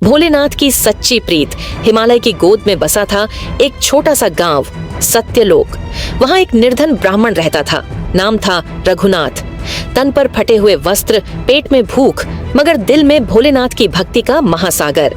भोलेनाथ की सच्ची प्रीत। हिमालय की गोद में बसा था एक छोटा सा गांव, सत्यलोक। वहाँ एक निर्धन ब्राह्मण रहता था। नाम था रघुनाथ। तन पर फटे हुए वस्त्र, पेट में भूख, मगर दिल में भोलेनाथ की भक्ति का महासागर।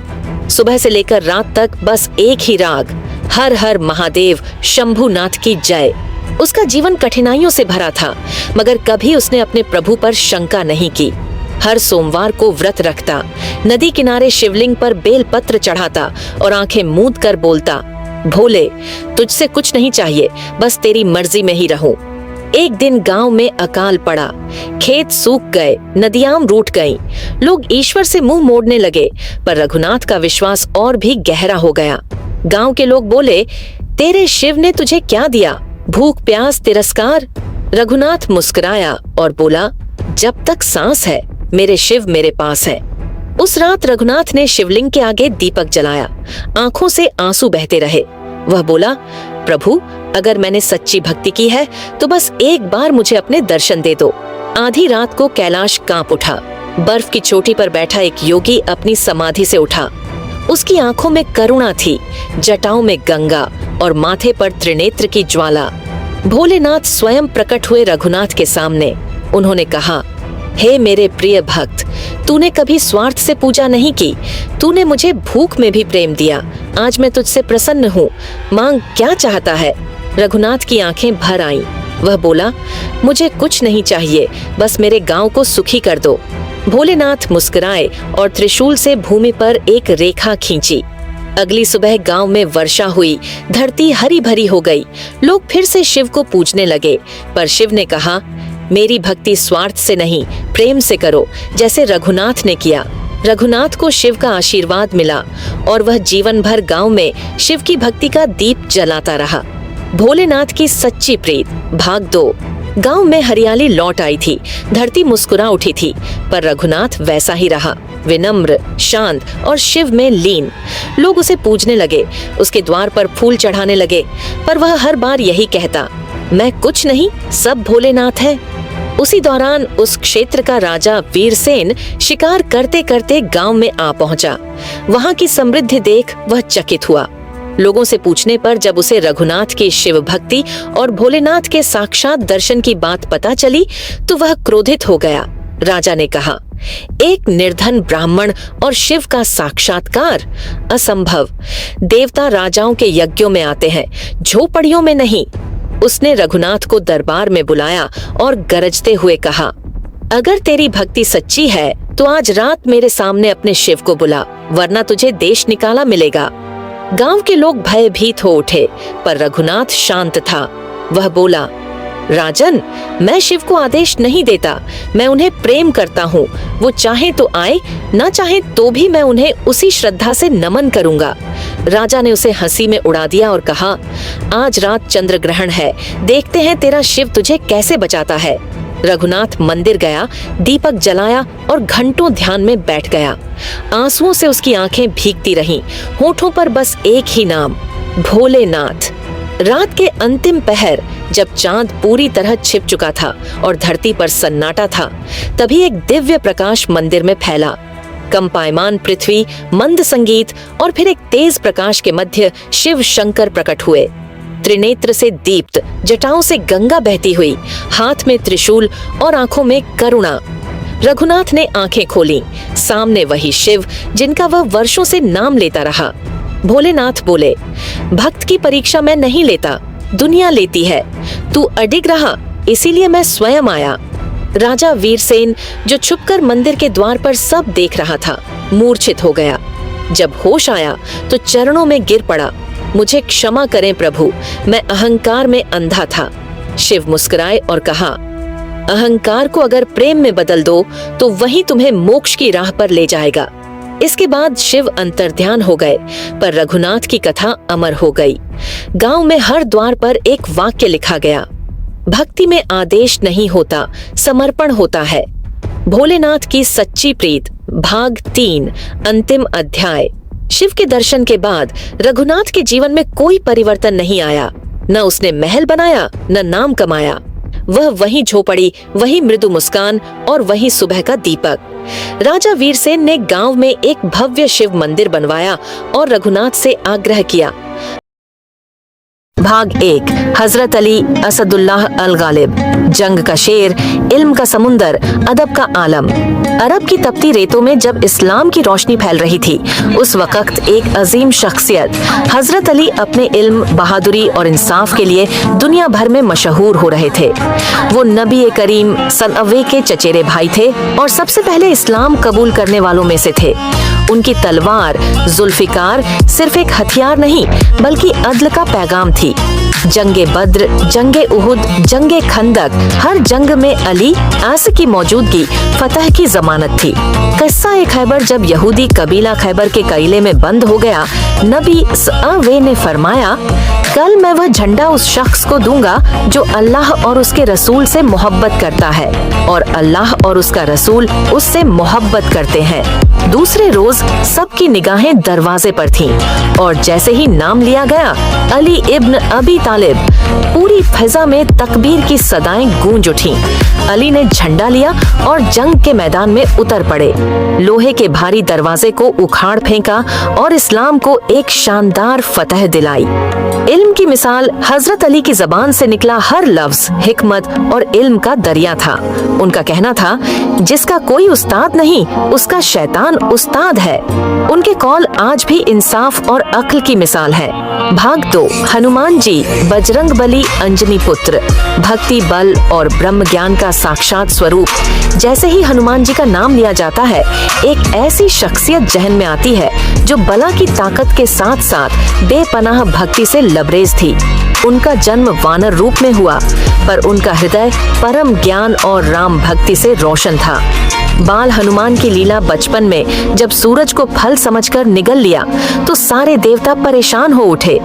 सुबह से लेकर रात तक बस एक ही राग, हर हर महादेव शंभुनाथ की जय। उसका जीवन कठिनाइयों से भरा था, मगर कभी उसने अपने प्रभु पर शंका नहीं की। हर सोमवार को व्रत रखता, नदी किनारे शिवलिंग पर बेलपत्र चढ़ाता और आंखें मूंद कर बोलता, भोले, तुझसे कुछ नहीं चाहिए, बस तेरी मर्जी में ही रहूं। एक दिन गांव में अकाल पड़ा, खेत सूख गए, नदियां रूठ गईं। लोग ईश्वर से मुंह मोड़ने लगे, पर रघुनाथ का विश्वास और भी गहरा हो गया। गांव के लोग बोले, तेरे शिव ने तुझे क्या दिया? भूख प्यास तिरस्कार? रघुनाथ मुस्कुराया और बोला, जब तक सांस है मेरे शिव मेरे पास है। उस रात रघुनाथ ने शिवलिंग के आगे दीपक जलाया। आंखों से आंसू बहते रहे। वह बोला, प्रभु, अगर मैंने सच्ची भक्ति की है तो बस एक बार मुझे अपने दर्शन दे दो। आधी रात को कैलाश कांप उठा। बर्फ की चोटी पर बैठा एक योगी अपनी समाधि से उठा। उसकी आंखों में करुणा थी, जटाओं में गंगा और माथे पर त्रिनेत्र की ज्वाला। भोलेनाथ स्वयं प्रकट हुए रघुनाथ के सामने। उन्होंने कहा, हे मेरे प्रिय भक्त, तूने कभी स्वार्थ से पूजा नहीं की। तूने मुझे भूख में भी प्रेम दिया। आज मैं तुझसे प्रसन्न हूँ। मांग, क्या चाहता है? रघुनाथ की आंखें भर आईं। वह बोला, मुझे कुछ नहीं चाहिए, बस मेरे गांव को सुखी कर दो। भोलेनाथ मुस्कुराए और त्रिशूल से भूमि पर एक रेखा खींची। अगली सुबह गांव में वर्षा हुई। धरती हरी भरी हो गई। लोग फिर से शिव को पूजने लगे, पर शिव ने कहा, मेरी भक्ति स्वार्थ से नहीं, प्रेम से करो, जैसे रघुनाथ ने किया। रघुनाथ को शिव का आशीर्वाद मिला और वह जीवन भर गांव में शिव की भक्ति का दीप जलाता रहा। भोलेनाथ की सच्ची प्रीत, भाग 2। गांव में हरियाली लौट आई थी। धरती मुस्कुरा उठी थी, पर रघुनाथ वैसा ही रहा, विनम्र, शांत और शिव में लीन। लोग उसे पूजने लगे, उसके द्वार पर फूल चढ़ाने लगे, पर वह हर बार यही कहता, मैं कुछ नहीं, सब भोलेनाथ है। उसी दौरान उस क्षेत्र का राजा वीरसेन शिकार करते करते गांव में आ पहुंचा। वहां की समृद्धि देख वह चकित हुआ। लोगों से पूछने पर जब उसे रघुनाथ की शिव भक्ति और भोलेनाथ के साक्षात दर्शन की बात पता चली तो वह क्रोधित हो गया। राजा ने कहा, एक निर्धन ब्राह्मण और शिव का साक्षात्कार? असंभव। देवता राजाओं के यज्ञों में आते हैं, झोपड़ियों में नहीं। उसने रघुनाथ को दरबार में बुलाया और गरजते हुए कहा, अगर तेरी भक्ति सच्ची है तो आज रात मेरे सामने अपने शिव को बुला, वरना तुझे देश निकाला मिलेगा। गांव के लोग भयभीत हो उठे, पर रघुनाथ शांत था। वह बोला, राजन, मैं शिव को आदेश नहीं देता, मैं उन्हें प्रेम करता हूँ। वो चाहे तो आए, ना चाहे तो भी मैं उन्हें उसी श्रद्धा से नमन करूंगा। राजा ने उसे हंसी में उड़ा दिया और कहा, आज रात चंद्र ग्रहण है, देखते हैं तेरा शिव तुझे कैसे बचाता है। रघुनाथ मंदिर गया, दीपक जलाया और घंटों ध्यान में बैठ गया। आंसुओं से उसकी आंखें भीगती रहीं, होठों पर बस एक ही नाम, भोलेनाथ। रात के अंतिम पहर, जब चांद पूरी तरह छिप चुका था और धरती पर सन्नाटा था, तभी एक दिव्य प्रकाश मंदिर में फैला। कंपायमान पृथ्वी, मंद संगीत और फिर एक तेज प्रकाश के मध्य शिव शंकर प्रकट हुए। त्रिनेत्र से दीप्त, जटाओं से गंगा बहती हुई, हाथ में त्रिशूल और आंखों में करुणा। रघुनाथ ने आंखें खोली। सामने वही शिव जिनका वह वर्षों से नाम लेता रहा। भोलेनाथ बोले, भक्त की परीक्षा मैं नहीं लेता, दुनिया लेती है। तू अडिग रहा, इसीलिए मैं स्वयं आया। राजा वीरसेन, जो छुपकर मंदिर के द्वार पर सब देख रहा था, मूर्छित हो गया। जब होश आया तो चरणों में गिर पड़ा। मुझे क्षमा करें प्रभु, मैं अहंकार में अंधा था। शिव मुस्कुराए और कहा, अहंकार को अगर प्रेम में बदल दो तो वही तुम्हें मोक्ष की राह पर ले जाएगा। इसके बाद शिव अंतर्ध्यान हो गए, पर रघुनाथ की कथा अमर हो गई। गांव में हर द्वार पर एक वाक्य लिखा गया, भक्ति में आदेश नहीं होता, समर्पण होता है। भोलेनाथ की सच्ची प्रीत, भाग 3, अंतिम अध्याय। शिव के दर्शन के बाद रघुनाथ के जीवन में कोई परिवर्तन नहीं आया। न उसने महल बनाया, न नाम कमाया। वह वही झोपड़ी, वही मृदु मुस्कान और वही सुबह का दीपक। राजा वीरसेन ने गांव में एक भव्य शिव मंदिर बनवाया और रघुनाथ से आग्रह किया। भाग 1 हजरत अली असदुल्लाह अल गालिब। जंग का शेर, इल्म का समुंदर, अदब का आलम। अरब की तपती रेतों में जब इस्लाम की रोशनी फैल रही थी, उस वक्त एक अजीम शख्सियत हजरत अली अपने इल्म, बहादुरी और इंसाफ के लिए दुनिया भर में मशहूर हो रहे थे। वो नबी करीम सल्लल्लाहु के चचेरे भाई थे और सबसे पहले इस्लाम कबूल करने वालों में से थे। उनकी तलवार जुल्फिकार सिर्फ एक हथियार नहीं बल्कि अदल का पैगाम थी। जंगे बद्र, जंगे उहुद, जंगे खंदक, हर जंग में अली आस की मौजूदगी फतह की जमानत थी। किस्सा खैबर जब यहूदी कबीला खैबर के किले में बंद हो गया, नबी सल्लल्लाहु ने फरमाया, कल मैं वह झंडा उस शख्स को दूंगा जो अल्लाह और उसके रसूल से मोहब्बत करता है और अल्लाह और उसका रसूल उससे मोहब्बत करते हैं। दूसरे रोज सबकी निगाहें दरवाजे पर थीं और जैसे ही नाम लिया गया अली इब्न अबी तालिब, पूरी फिजा में तकबीर की सदाएं गूंज उठीं। अली ने झंडा लिया और जंग के मैदान में उतर पड़े। लोहे के भारी दरवाजे को उखाड़ फेंका और इस्लाम को एक शानदार फतह दिलाई। इल्म की मिसाल, हजरत अली की जबान से निकला हर लफ्ज हिकमत और इल्म का दरिया था। उनका कहना था, जिसका कोई उस्ताद नहीं उसका शैतान उस्ताद है। उनके कौल आज भी इंसाफ और अक्ल की मिसाल है। भाग 2 हनुमान जी, बजरंग बली, अंजनी पुत्र, भक्ति, बल और ब्रह्म ज्ञान का साक्षात स्वरूप। जैसे ही हनुमान जी का नाम लिया जाता है, एक ऐसी शख्सियत जहन में आती है जो बला की ताकत के साथ साथ बेपनाह भक्ति से लबरेज थी। उनका जन्म वानर रूप में हुआ, पर उनका हृदय परम ज्ञान और राम भक्ति से रोशन था। बाल हनुमान की लीला बचपन में जब सूरज को फल समझकर निगल लिया तो सारे देवता परेशान हो उठे।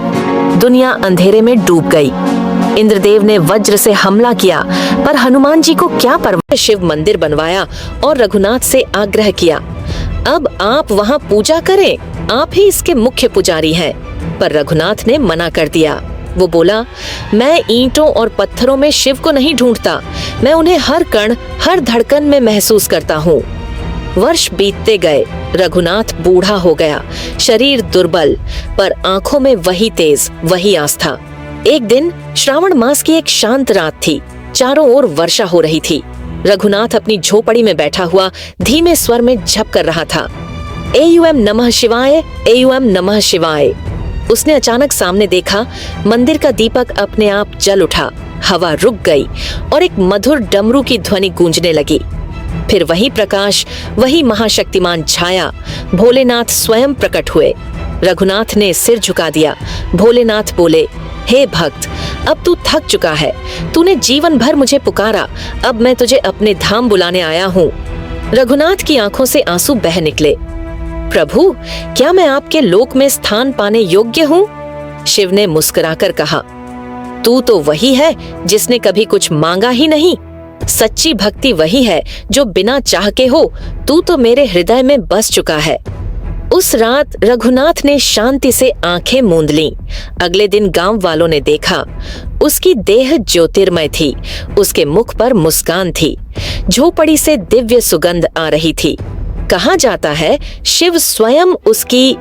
दुनिया अंधेरे में डूब गई। इंद्रदेव ने वज्र से हमला किया, पर हनुमान जी को क्या परवाह। शिव मंदिर बनवाया और रघुनाथ से आग्रह किया, अब आप वहाँ पूजा करें, आप ही इसके मुख्य पुजारी हैं। पर रघुनाथ ने मना कर दिया। वो बोला, मैं ईंटों और पत्थरों में शिव को नहीं ढूंढता, मैं उन्हें हर कण, हर धड़कन में महसूस करता हूँ। वर्ष बीतते गए, रघुनाथ बूढ़ा हो गया, शरीर दुर्बल, पर आंखों में वही तेज, वही आस्था। एक दिन श्रावण मास की एक शांत रात थी। चारों ओर वर्षा हो रही थी। रघुनाथ अपनी झोपड़ी में बैठा हुआ धीमे स्वर में जप कर रहा था, एयूएम नमः शिवाय, एयूएम नमः शिवाय। उसने अचानक सामने देखा, मंदिर का दीपक अपने आप जल उठा, हवा रुक गई और एक मधुर डमरू की ध्वनि गूंजने लगी। फिर वही प्रकाश, वही महाशक्तिमान छाया, भोलेनाथ स्वयं प्रकट हुए। रघुनाथ ने सिर झुका दिया। भोलेनाथ बोले, हे भक्त, अब तू थक चुका है, तूने जीवन भर मुझे पुकारा, अब मैं तुझे अपने धाम बुलाने आया हूँ। रघुनाथ की आंखों से आंसू बह निकले। प्रभु, क्या मैं आपके लोक में स्थान पाने योग्य हूँ? शिव ने मुस्कुराकर कहा, तू तो वही है जिसने कभी कुछ मांगा ही नहीं। सच्ची भक्ति वही है जो बिना चाह के हो। तू तो मेरे हृदय में बस चुका है। उस रात रघुनाथ ने शांति से आंखें मूंद लीं। अगले दिन गांव वालों ने देखा, उसकी देह ज्योतिर्मय थी, उसके मुख पर मुस्कान थी, झोपड़ी से दिव्य सुगंध आ रही थी। कहा जाता है शिव स्वयं उसकी